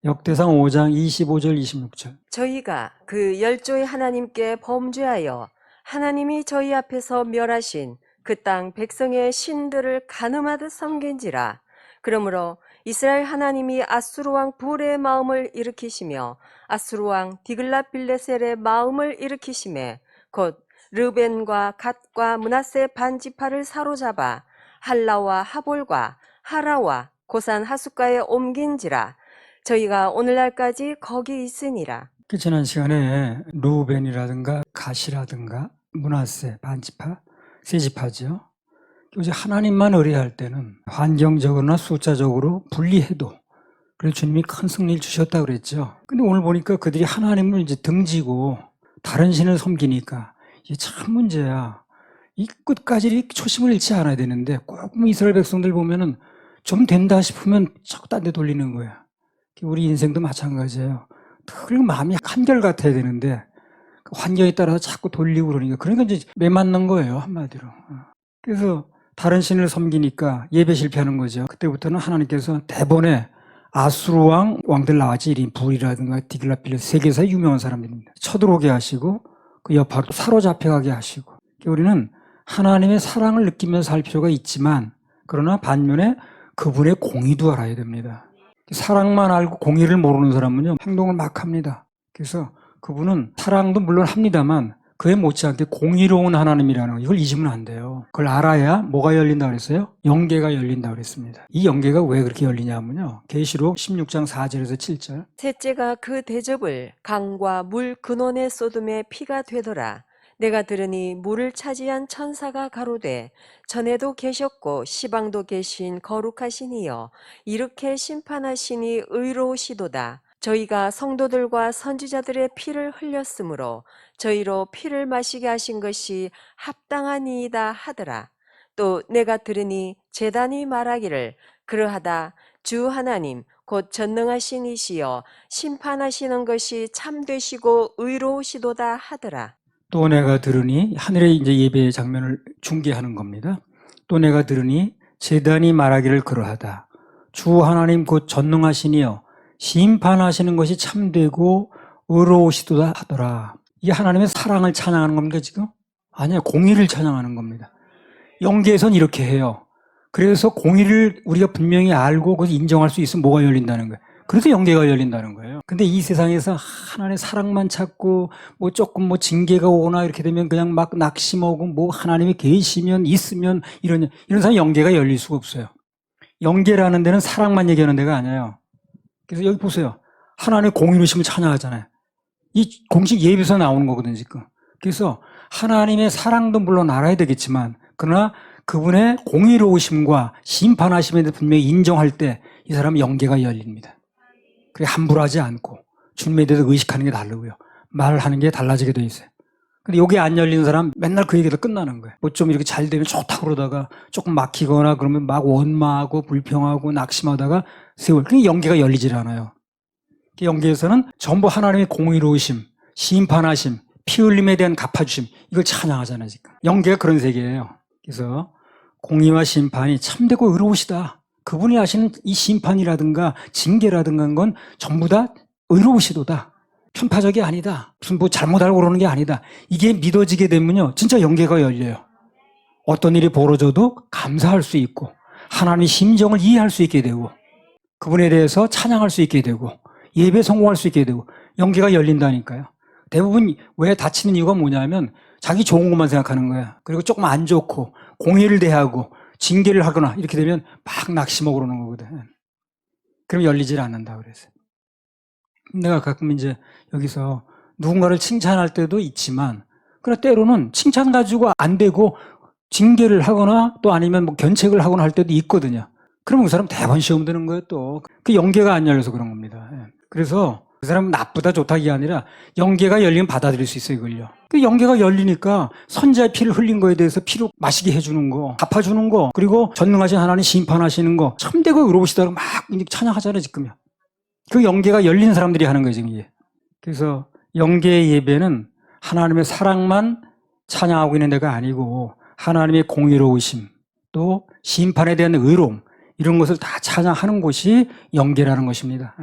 역대상 5장 25절 26절. 저희가 그 열조의 하나님께 범죄하여 하나님이 저희 앞에서 멸하신 그 땅 백성의 신들을 간음하듯 섬긴지라. 그러므로 이스라엘 하나님이 아수르 왕 불의 마음을 일으키시며 아수르 왕 디글랏빌레셀의 마음을 일으키시매 곧 르벤과 갓과 므낫세 반지파를 사로잡아 할라와 하볼과 하라와 고산 하숫가에 옮긴지라. 저희가 오늘날까지 거기 있으니라. 지난 시간에 루벤이라든가 갓이라든가 므낫세 반지파, 세지파죠. 이제 하나님만 의뢰할 때는 환경적으로나 숫자적으로 불리해도 그래서 주님이 큰 승리를 주셨다고 그랬죠. 근데 오늘 보니까 그들이 하나님을 이제 등지고 다른 신을 섬기니까 이게 참 문제야. 이 끝까지 초심을 잃지 않아야 되는데 꼭 이스라엘 백성들 보면은 좀 된다 싶으면 자꾸 딴 데 돌리는 거야. 우리 인생도 마찬가지예요. 늘 마음이 한결같아야 되는데 환경에 따라서 자꾸 돌리고 그러니까 이제 매 맞는 거예요, 한마디로. 그래서 다른 신을 섬기니까 예배 실패하는 거죠. 그때부터는 하나님께서 대번에 아수르 왕들 나왔지. 불이라든가 디글랏빌레셀 세계에서 유명한 사람들입니다. 쳐들어오게 하시고 그 여파로 사로잡혀가게 하시고. 우리는 하나님의 사랑을 느끼면서 살 필요가 있지만 그러나 반면에 그분의 공의도 알아야 됩니다. 사랑만 알고 공의를 모르는 사람은요, 행동을 막 합니다. 그래서 그분은 사랑도 물론 합니다만 그에 못지않게 공의로운 하나님이라는 거, 이걸 잊으면 안 돼요. 그걸 알아야 뭐가 열린다 그랬어요? 영계가 열린다 그랬습니다. 이 영계가 왜 그렇게 열리냐면요, 계시록 16장 4절에서 7절. 셋째가 그 대접을 강과 물 근원에 쏟음에 피가 되더라. 내가 들으니 물을 차지한 천사가 가로되 전에도 계셨고 시방도 계신 거룩하시니여 이렇게 심판하시니 의로우시도다. 저희가 성도들과 선지자들의 피를 흘렸으므로 저희로 피를 마시게 하신 것이 합당하니이다 하더라. 또 내가 들으니 제단이 말하기를 그러하다 주 하나님 곧 전능하신 이시여 심판하시는 것이 참되시고 의로우시도다 하더라. 또 내가 들으니, 하늘의 이제 예배 장면을 중계하는 겁니다. 또 내가 들으니 제단이 말하기를 그러하다. 주 하나님 곧 전능하시니여 심판하시는 것이 참되고 의로우시도다 하더라. 이 하나님의 사랑을 찬양하는 겁니까 지금? 아니야, 공의를 찬양하는 겁니다. 영계에선 이렇게 해요. 그래서 공의를 우리가 분명히 알고 그것을 인정할 수 있으면 뭐가 열린다는 거예요. 그래서 영계가 열린다는 거예요. 근데 이 세상에서 하나님의 사랑만 찾고 조금 징계가 오거나 이렇게 되면 그냥 막 낙심하고 하나님이 계시면 있으면 이런 사람 영계가 열릴 수가 없어요. 영계라는 데는 사랑만 얘기하는 데가 아니에요. 그래서 여기 보세요. 하나님의 공의로심을 찬양하잖아요. 이 공식 예배에서 나오는 거거든요, 지금. 그래서 하나님의 사랑도 물론 알아야 되겠지만 그러나 그분의 공의로우심과 심판하심에 대해 분명히 인정할 때 이 사람은 영계가 열립니다. 그래 함부로 하지 않고 주님에 대해서 의식하는 게 다르고요. 말하는 게 달라지게 돼 있어요. 근데 여기 안 열리는 사람 맨날 그 얘기로 끝나는 거예요. 좀 이렇게 잘 되면 좋다고 그러다가 조금 막히거나 그러면 막 원망하고 불평하고 낙심하다가 세월. 그게 영계가 열리질 않아요. 영계에서는 전부 하나님의 공의로우심, 심판하심, 피 흘림에 대한 갚아주심, 이걸 찬양하잖아요, 지금. 영계가 그런 세계예요. 그래서 공의와 심판이 참되고 의로우시다. 그분이 하시는 이 심판이라든가 징계라든가 건 전부 다 의로우시도다. 편파적이 아니다. 무슨 잘못 알고 그러는 게 아니다. 이게 믿어지게 되면요, 진짜 영계가 열려요. 어떤 일이 벌어져도 감사할 수 있고 하나님의 심정을 이해할 수 있게 되고 그분에 대해서 찬양할 수 있게 되고 예배에 성공할 수 있게 되고 영계가 열린다니까요. 대부분 왜 다치는 이유가 뭐냐면 자기 좋은 것만 생각하는 거야. 그리고 조금 안 좋고 공의를 대하고 징계를 하거나 이렇게 되면 막 낙심하고 그러는 거거든. 그럼 열리질 않는다 그랬어요. 내가 가끔 이제 여기서 누군가를 칭찬할 때도 있지만 그러나 때로는 칭찬 가지고 안 되고 징계를 하거나 또 아니면 견책을 하거나 할 때도 있거든요. 그러면 그 사람 대번 시험 드는 거예요 또. 그 영계가 안 열려서 그런 겁니다. 그래서 그 사람은 나쁘다 좋다 이게 아니라 영계가 열리면 받아들일 수 있어요, 이걸요. 그 영계가 열리니까 선지자의 피를 흘린 거에 대해서 피로 마시게 해주는 거, 갚아주는 거, 그리고 전능하신 하나님 심판하시는 거, 참되고 의로우시다고 막 찬양하잖아요, 지금요. 그 영계가 열린 사람들이 하는 거예요, 지금 이게. 그래서 영계의 예배는 하나님의 사랑만 찬양하고 있는 데가 아니고 하나님의 공의로우심, 또 심판에 대한 의로움, 이런 것을 다 찬양하는 곳이 영계라는 것입니다.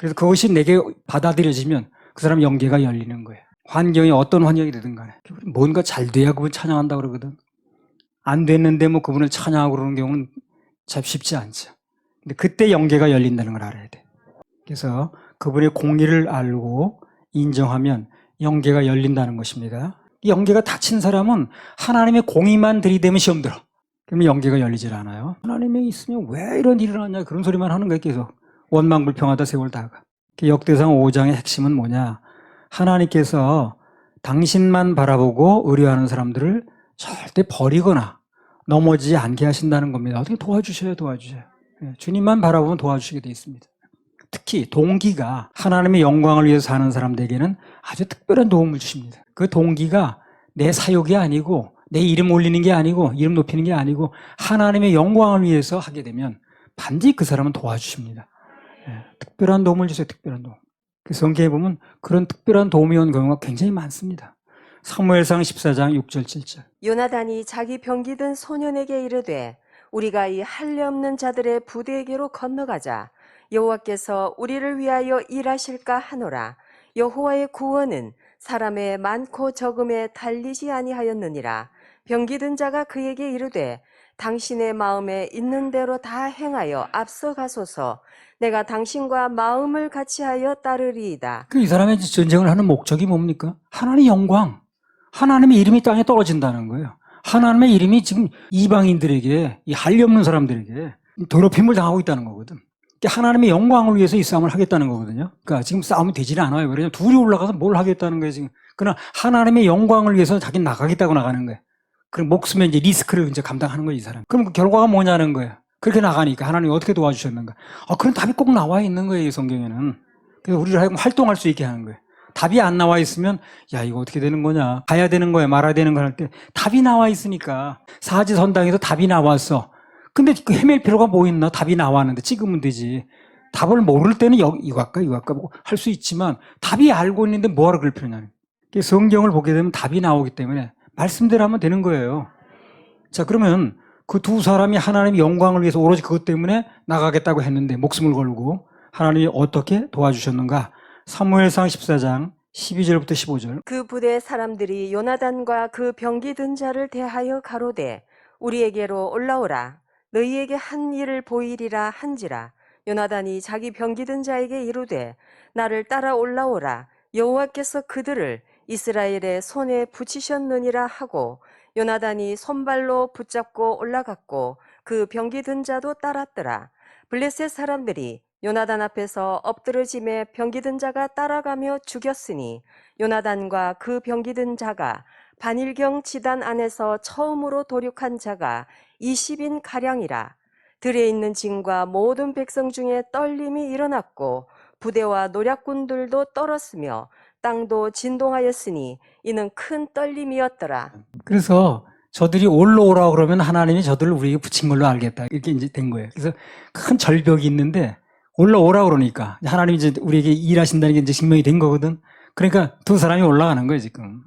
그래서 그것이 내게 받아들여지면 그 사람 영계가 열리는 거예요. 환경이 어떤 환경이 되든 간에 뭔가 잘 돼야 그분 찬양한다고 그러거든. 안 됐는데 뭐 그분을 찬양하고 그러는 경우는 참 쉽지 않죠. 근데 그때 영계가 열린다는 걸 알아야 돼. 그래서 그분의 공의를 알고 인정하면 영계가 열린다는 것입니다. 이 영계가 닫힌 사람은 하나님의 공의만 들이대면 시험 들어. 그러면 영계가 열리질 않아요. 하나님이 있으면 왜 이런 일이 일어나냐 그런 소리만 하는 거예요. 계속 원망불평하다 세월 다가. 역대상 5장의 핵심은 뭐냐? 하나님께서 당신만 바라보고 의뢰하는 사람들을 절대 버리거나 넘어지지 않게 하신다는 겁니다. 어떻게 도와주셔요. 예, 주님만 바라보면 도와주시게 돼 있습니다. 특히 동기가 하나님의 영광을 위해서 사는 사람들에게는 아주 특별한 도움을 주십니다. 그 동기가 내 사욕이 아니고 내 이름 올리는 게 아니고 이름 높이는 게 아니고 하나님의 영광을 위해서 하게 되면 반드시 그 사람은 도와주십니다. 예, 특별한 도움을 주세요. 특별한 도움. 그 성경에 보면 그런 특별한 도움이 온 경우가 굉장히 많습니다. 사무엘상 14장 6절 7절. 요나단이 자기 병기 든 소년에게 이르되 우리가 이 할례 없는 자들의 부대에게로 건너가자. 여호와께서 우리를 위하여 일하실까 하노라. 여호와의 구원은 사람의 많고 적음에 달리지 아니하였느니라. 병기 든 자가 그에게 이르되 당신의 마음에 있는 대로 다 행하여 앞서가소서. 내가 당신과 마음을 같이하여 따르리이다. 이 사람의 전쟁을 하는 목적이 뭡니까? 하나님의 영광, 하나님의 이름이 땅에 떨어진다는 거예요. 하나님의 이름이 지금 이방인들에게, 이 할례 없는 사람들에게 더럽힘을 당하고 있다는 거거든. 하나님의 영광을 위해서 이 싸움을 하겠다는 거거든요. 그러니까 지금 싸움이 되질 않아요. 왜냐하면 둘이 올라가서 뭘 하겠다는 거예요, 지금. 그러나 하나님의 영광을 위해서 자기는 나가겠다고 나가는 거예요. 그럼 목숨의 이제 리스크를 이제 감당하는 거예요, 이 사람. 그럼 그 결과가 뭐냐는 거예요. 그렇게 나가니까 하나님이 어떻게 도와주셨는가. 그런 답이 꼭 나와 있는 거예요, 이 성경에는. 그래서 우리를 하여금 활동할 수 있게 하는 거예요. 답이 안 나와 있으면 야 이거 어떻게 되는 거냐, 가야 되는 거야 말아야 되는 거야 할 때 답이 나와 있으니까. 사지선당에서 답이 나왔어. 근데 그 헤맬 필요가 뭐 있나? 답이 나왔는데 찍으면 되지. 답을 모를 때는 이거 할까 할 수 있지만 답이 알고 있는데 뭐하러 그럴 필요냐. 성경을 보게 되면 답이 나오기 때문에 말씀대로 하면 되는 거예요. 자, 그러면 그 두 사람이 하나님의 영광을 위해서 오로지 그것 때문에 나가겠다고 했는데 목숨을 걸고 하나님이 어떻게 도와주셨는가? 사무엘상 14장 12절부터 15절. 그 부대 사람들이 요나단과 그 병기 든 자를 대하여 가로되 우리에게로 올라오라. 너희에게 한 일을 보이리라 한지라. 요나단이 자기 병기 든 자에게 이르되 나를 따라 올라오라. 여호와께서 그들을 이스라엘의 손에 붙이셨느니라 하고 요나단이 손발로 붙잡고 올라갔고 그 병기 든 자도 따랐더라. 블레셋 사람들이 요나단 앞에서 엎드러짐에 병기 든 자가 따라가며 죽였으니 요나단과 그 병기 든 자가 반일경 지단 안에서 처음으로 도륙한 자가 20인 가량이라. 들에 있는 진과 모든 백성 중에 떨림이 일어났고 부대와 노략군들도 떨었으며 땅도 진동하였으니 이는 큰 떨림이었더라. 그래서 저들이 올라오라 그러면 하나님이 저들을 우리에게 붙인 걸로 알겠다. 이렇게 이제 된 거예요. 그래서 큰 절벽이 있는데 올라오라 그러니까 하나님이 이제 우리에게 일하신다는 게 이제 증명이 된 거거든. 그러니까 두 사람이 올라가는 거예요, 지금.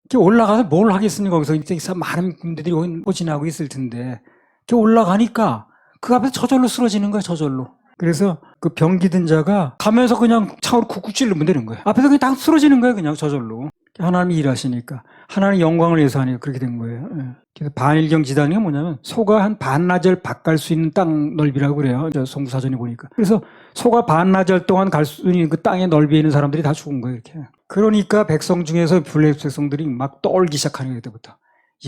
이렇게 올라가서 뭘 하겠습니까? 거기서 이제 많은 군대들이 지나고 있을 텐데. 이렇게 올라가니까 그 앞에서 저절로 쓰러지는 거예요, 저절로. 그래서 그 병기 든 자가 가면서 그냥 창으로 쿡쿡 찔르면 되는 거예요. 앞에서 그냥 딱 쓰러지는 거예요, 그냥 저절로. 하나님이 일하시니까. 하나님의 영광을 위해서 하니까 그렇게 된 거예요. 그래서 반일경 지단이 뭐냐면 소가 한 반나절 밭 갈 수 있는 땅 넓이라고 그래요. 저 송구사전에 보니까. 그래서 소가 반나절 동안 갈 수 있는 그 땅의 넓이에 있는 사람들이 다 죽은 거예요, 이렇게. 그러니까 백성 중에서 블레셋 백성들이 막 떨기 시작하는 거예요, 그때부터.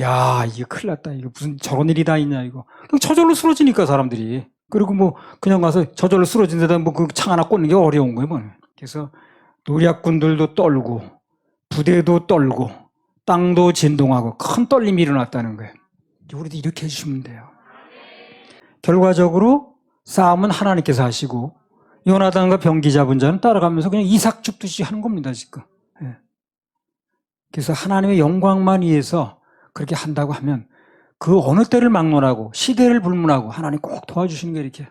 야, 이거 큰일 났다. 이거 무슨 저런 일이 다 있냐, 이거. 그냥 저절로 쓰러지니까, 사람들이. 그리고 뭐, 그냥 가서 저절로 쓰러진 데다 뭐 그 창 하나 꽂는 게 어려운 거예요, 뭐. 그래서 노략군들도 떨고, 부대도 떨고, 땅도 진동하고, 큰 떨림이 일어났다는 거예요. 우리도 이렇게 해주시면 돼요. 결과적으로 싸움은 하나님께서 하시고, 요나단과 병기 잡은 자는 따라가면서 그냥 이삭 줍듯이 하는 겁니다, 지금. 그래서 하나님의 영광만 위해서 그렇게 한다고 하면 그 어느 때를 막론하고 시대를 불문하고 하나님 꼭 도와주시는 게 이렇게.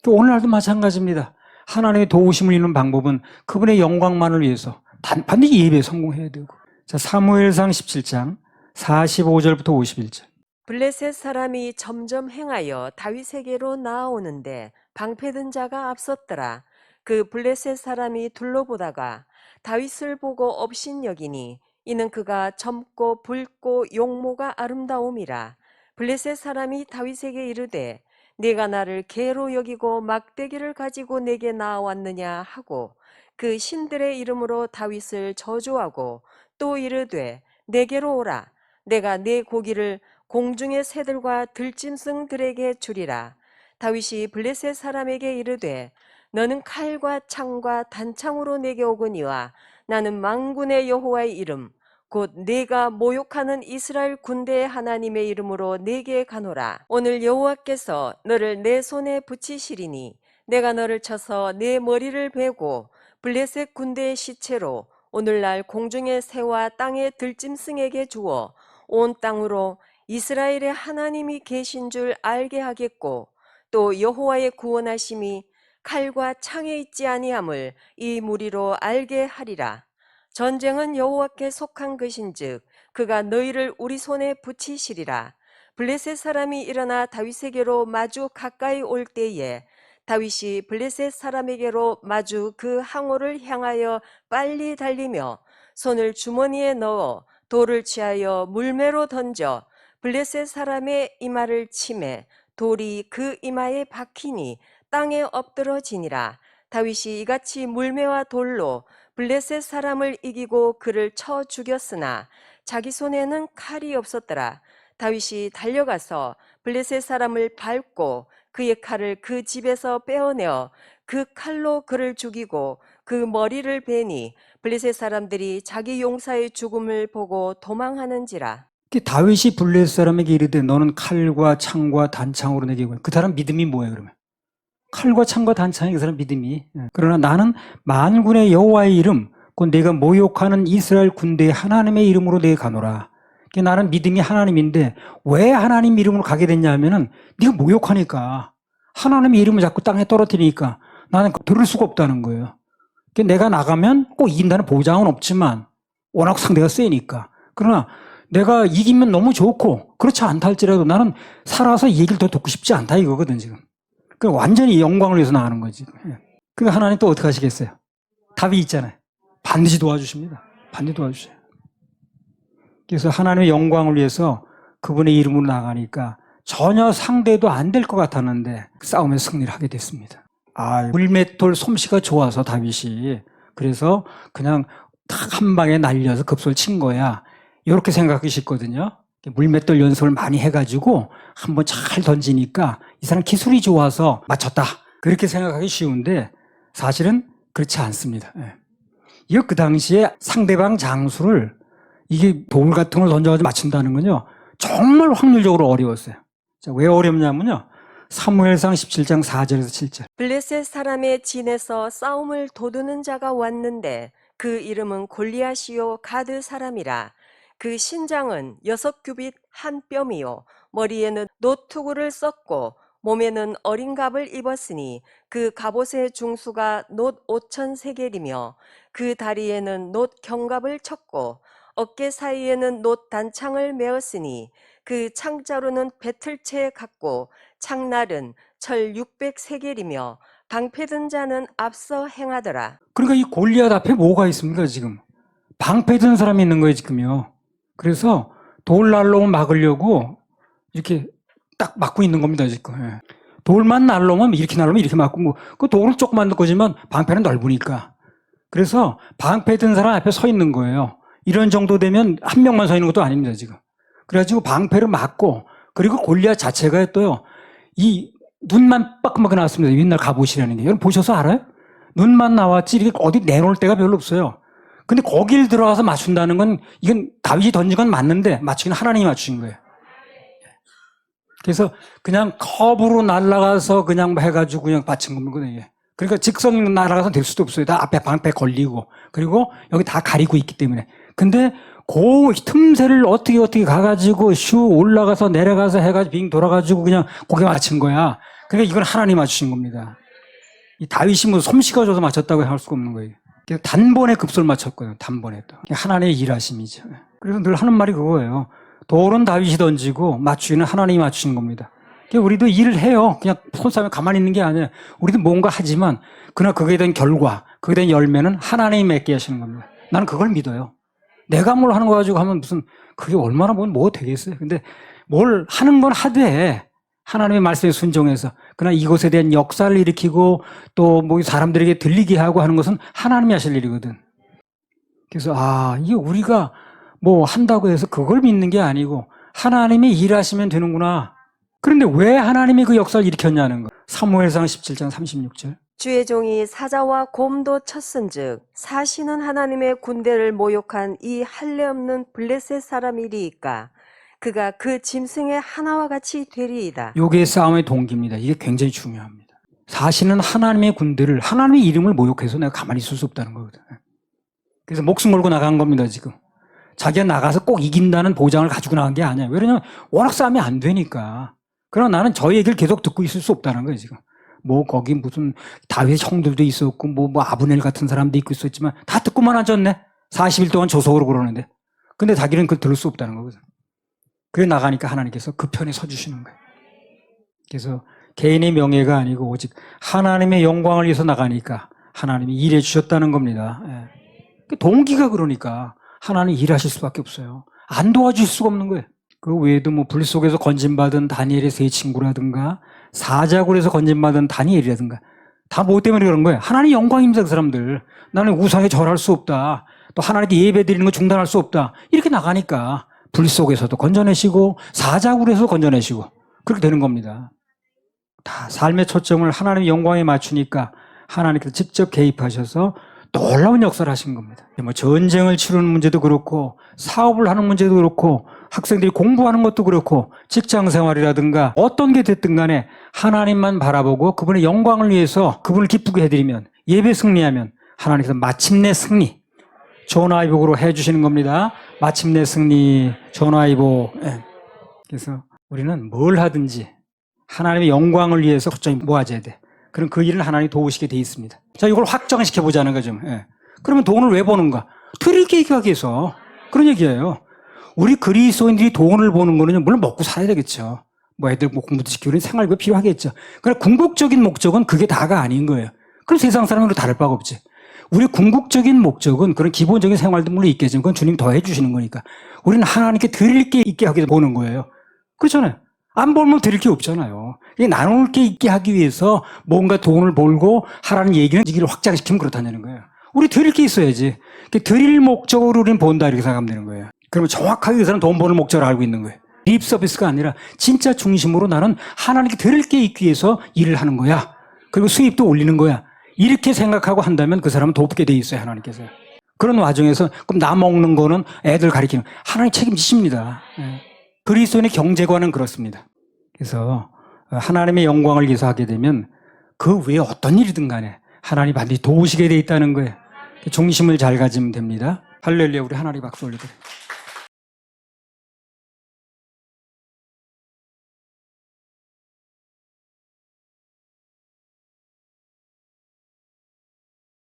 오늘날도 마찬가지입니다. 하나님의 도우심을 이루는 방법은 그분의 영광만을 위해서 반드시 예배에 성공해야 되고. 자, 사무엘상 17장 45절부터 51절. 블레셋 사람이 점점 행하여 다윗에게로 나아오는데 방패든 자가 앞섰더라. 그 블레셋 사람이 둘러보다가 다윗을 보고 업신여기니 이는 그가 젊고 붉고 용모가 아름다움이라. 블레셋 사람이 다윗에게 이르되 네가 나를 개로 여기고 막대기를 가지고 내게 나아왔느냐 하고 그 신들의 이름으로 다윗을 저주하고 또 이르되 내게로 오라. 내가 네 고기를 공중의 새들과 들짐승들에게 주리라. 다윗이 블레셋 사람에게 이르되 너는 칼과 창과 단창으로 내게 오거니와 나는 만군의 여호와의 이름 곧 네가 모욕하는 이스라엘 군대의 하나님의 이름으로 네게 가노라. 오늘 여호와께서 너를 내 손에 붙이시리니 내가 너를 쳐서 네 머리를 베고 블레셋 군대의 시체로 오늘날 공중의 새와 땅의 들짐승에게 주어 온 땅으로 이스라엘의 하나님이 계신 줄 알게 하겠고 또 여호와의 구원하심이 칼과 창에 있지 아니함을 이 무리로 알게 하리라. 전쟁은 여호와께 속한 것인즉 그가 너희를 우리 손에 붙이시리라. 블레셋 사람이 일어나 다윗에게로 마주 가까이 올 때에 다윗이 블레셋 사람에게로 마주 그 항우를 향하여 빨리 달리며 손을 주머니에 넣어 돌을 취하여 물매로 던져 블레셋 사람의 이마를 치매 돌이 그 이마에 박히니 땅에 엎드러지니라. 다윗이 이같이 물매와 돌로 블레셋 사람을 이기고 그를 쳐 죽였으나 자기 손에는 칼이 없었더라. 다윗이 달려가서 블레셋 사람을 밟고 그의 칼을 그 집에서 빼어내어 그 칼로 그를 죽이고 그 머리를 베니 블레셋 사람들이 자기 용사의 죽음을 보고 도망하는지라. 다윗이 블레셋 사람에게 이르되 너는 칼과 창과 단창으로 내게 오거니와. 그 사람 믿음이 뭐예요 그러면? 칼과 창과 단창이 그 사람 믿음이. 그러나 나는 만군의 여호와의 이름 곧 내가 모욕하는 이스라엘 군대의 하나님의 이름으로 내게 가노라. 나는 믿음이 하나님인데 왜 하나님 이름으로 가게 됐냐 하면은 네가 모욕하니까 하나님의 이름을 자꾸 땅에 떨어뜨리니까 나는 들을 수가 없다는 거예요. 내가 나가면 꼭 이긴다는 보장은 없지만 워낙 상대가 세니까. 그러나 내가 이기면 너무 좋고 그렇지 않다 할지라도 나는 살아서 이 얘기를 더 듣고 싶지 않다 이거거든 지금. 완전히 영광을 위해서 나가는 거지. 그러니까 하나님 또 어떻게 하시겠어요? 답이 있잖아요. 반드시 도와주십니다. 반드시 도와주셔요. 그래서 하나님의 영광을 위해서 그분의 이름으로 나가니까 전혀 상대도 안 될 것 같았는데 싸움에서 승리를 하게 됐습니다. 물맷돌 솜씨가 좋아서 다윗이 그래서 그냥 딱 한 방에 날려서 급소를 친 거야. 이렇게 생각하셨거든요. 물맷돌 연습을 많이 해가지고 한번 잘 던지니까 이 사람 기술이 좋아서 맞췄다. 그렇게 생각하기 쉬운데 사실은 그렇지 않습니다. 이거 그 당시에 상대방 장수를 이게 돌 같은 걸 던져가지고 맞춘다는 건요. 정말 확률적으로 어려웠어요. 자, 왜 어렵냐면요. 사무엘상 17장 4절에서 7절. 블레셋 사람의 진에서 싸움을 도두는 자가 왔는데 그 이름은 골리앗이요 가드 사람이라. 그 신장은 6규빗 한 뼘이요 머리에는 놋투구를 썼고 몸에는 어린 갑을 입었으니 그 갑옷의 중수가 놋 5천 세겔이며 그 다리에는 놋 견갑을 쳤고 어깨 사이에는 놋 단창을 메었으니 그 창자루는 배틀채 같고 창날은 철 600세겔이며 방패 든 자는 앞서 행하더라. 그러니까 이 골리앗 앞에 뭐가 있습니까 지금? 방패 든 사람이 있는 거예요 지금요. 그래서 돌 날라오면 막으려고 이렇게 딱 막고 있는 겁니다 지금. 돌만 날라오면 이렇게 날라오면 이렇게 막고 그 돌은 조그만 거지만 방패는 넓으니까. 그래서 방패 든 사람 앞에 서 있는 거예요. 이런 정도 되면 한 명만 서 있는 것도 아닙니다 지금. 그래가지고 방패를 막고 그리고 골리앗 자체가 또요 이 눈만 빠끔하게 나왔습니다. 옛날 갑옷이라는 게. 여러분 보셔서 알아요? 눈만 나왔지 이렇게 어디 내놓을 데가 별로 없어요. 근데 거길 들어가서 맞춘다는 건 이건 다윗이 던진 건 맞는데 맞추기는 하나님이 맞추신 거예요. 그래서 그냥 컵으로 날아가서 그냥 해가지고 그냥 맞춘 겁니다. 이게. 그러니까 직선 날아가서 될 수도 없어요. 다 앞에 방패 걸리고 그리고 여기 다 가리고 있기 때문에. 근데 그 틈새를 어떻게 가가지고 슈 올라가서 내려가서 해가지고 빙 돌아가지고 그냥 고개 맞춘 거야. 그러니까 이건 하나님이 맞추신 겁니다. 이 다윗이 뭐 솜씨가 줘서 맞췄다고 할 수가 없는 거예요. 단번에 급소를 맞췄거든요. 단번에 또. 하나님의 일하심이죠. 그래서 늘 하는 말이 그거예요. 돌은 다윗이 던지고 맞추기는 하나님이 맞추신 겁니다. 그러니까 우리도 일을 해요. 그냥 손싸며 가만히 있는 게 아니에요. 우리도 뭔가 하지만 그러나 그거에 대한 결과, 그거에 대한 열매는 하나님이 맺게 하시는 겁니다. 나는 그걸 믿어요. 내가 뭘 하는 거 가지고 하면 무슨 그게 얼마나 뭐 되겠어요. 근데 뭘 하는 건 하되 하나님의 말씀에 순종해서 그러나 이것에 대한 역사를 일으키고 또 뭐 사람들에게 들리게 하고 하는 것은 하나님이 하실 일이거든. 그래서 이게 우리가 뭐 한다고 해서 그걸 믿는 게 아니고 하나님이 일하시면 되는구나. 그런데 왜 하나님이 그 역사를 일으켰냐는 거. 사무엘상 17장 36절. 주의 종이 사자와 곰도 쳤은즉 사시는 하나님의 군대를 모욕한 이 할례 없는 블레셋 사람이리이까 그가 그 짐승의 하나와 같이 되리이다. 요게 싸움의 동기입니다. 이게 굉장히 중요합니다. 사시는 하나님의 군대를 하나님의 이름을 모욕해서 내가 가만히 있을 수 없다는 거거든. 그래서 목숨 걸고 나간 겁니다, 지금. 자기가 나가서 꼭 이긴다는 보장을 가지고 나간 게 아니야. 왜냐면 워낙 싸움이 안 되니까. 그러나 나는 저 얘기를 계속 듣고 있을 수 없다는 거예요, 지금. 뭐 거기 무슨 다윗의 형들도 있었고 뭐 아브넬 같은 사람도 있고 있었지만 다 듣고만 앉았네. 40일 동안 조속으로 그러는데. 근데 자기는 그걸 들을 수 없다는 거거든. 그래 나가니까 하나님께서 그 편에 서주시는 거예요. 그래서 개인의 명예가 아니고 오직 하나님의 영광을 위해서 나가니까 하나님이 일해 주셨다는 겁니다. 예. 동기가 그러니까 하나님 일하실 수밖에 없어요. 안 도와줄 수가 없는 거예요. 그 외에도 뭐 불 속에서 건진받은 다니엘의 세 친구라든가 사자굴에서 건진받은 다니엘이라든가 다 뭐 때문에 그런 거예요? 하나님 영광입니다, 그 사람들. 나는 우상에 절할 수 없다. 또 하나님께 예배 드리는 거 중단할 수 없다. 이렇게 나가니까 불 속에서도 건져내시고 사자굴에서 건져내시고 그렇게 되는 겁니다. 다 삶의 초점을 하나님의 영광에 맞추니까 하나님께서 직접 개입하셔서 놀라운 역사를 하신 겁니다. 뭐 전쟁을 치르는 문제도 그렇고 사업을 하는 문제도 그렇고 학생들이 공부하는 것도 그렇고 직장 생활이라든가 어떤 게 됐든 간에 하나님만 바라보고 그분의 영광을 위해서 그분을 기쁘게 해드리면 예배 승리하면 하나님께서 마침내 승리 전화위복으로 해주시는 겁니다. 마침내 승리 전화위복. 그래서 우리는 뭘 하든지 하나님의 영광을 위해서 초점이 모아져야 돼. 그럼 그 일은 하나님이 도우시게 돼 있습니다. 자, 이걸 확정시켜 보자는 거죠. 그러면 돈을 왜 버는가? 드릴 게 있기 위해서. 그런 얘기예요. 우리 그리스도인들이 돈을 버는 거는 물론 먹고 살아야 되겠죠. 뭐 애들 뭐 공부도 시키고 생활비 필요하겠죠. 그러나 궁극적인 목적은 그게 다가 아닌 거예요. 그럼 세상 사람으로 다를 바가 없지. 우리 궁극적인 목적은 그런 기본적인 생활도 물론 있겠지만 그건 주님 더 해주시는 거니까. 우리는 하나님께 드릴 게 있게 하기 위해서 보는 거예요. 그렇잖아요. 안 벌면 드릴 게 없잖아요. 나눌 게 있게 하기 위해서 뭔가 돈을 벌고 하라는 얘기는 이기를 확장시키면 그렇다는 거예요. 우리 드릴 게 있어야지. 드릴 목적으로 우리는 본다 이렇게 생각하면 되는 거예요. 그러면 정확하게 그 사람은 돈 버는 목적을 알고 있는 거예요. 립 서비스가 아니라 진짜 중심으로 나는 하나님께 드릴 게 있기 위해서 일을 하는 거야. 그리고 수입도 올리는 거야. 이렇게 생각하고 한다면 그 사람은 돕게 돼 있어요, 하나님께서. 그런 와중에서 그럼 나 먹는 거는 애들 가리키는 하나님 책임지십니다. 그리스도인의 경제관은 그렇습니다. 그래서 하나님의 영광을 위해서 하게 되면 그 외에 어떤 일이든 간에 하나님 반드시 도우시게 돼 있다는 거예요. 중심을 잘 가지면 됩니다. 할렐루야, 우리 하나님 박수 올려드려요.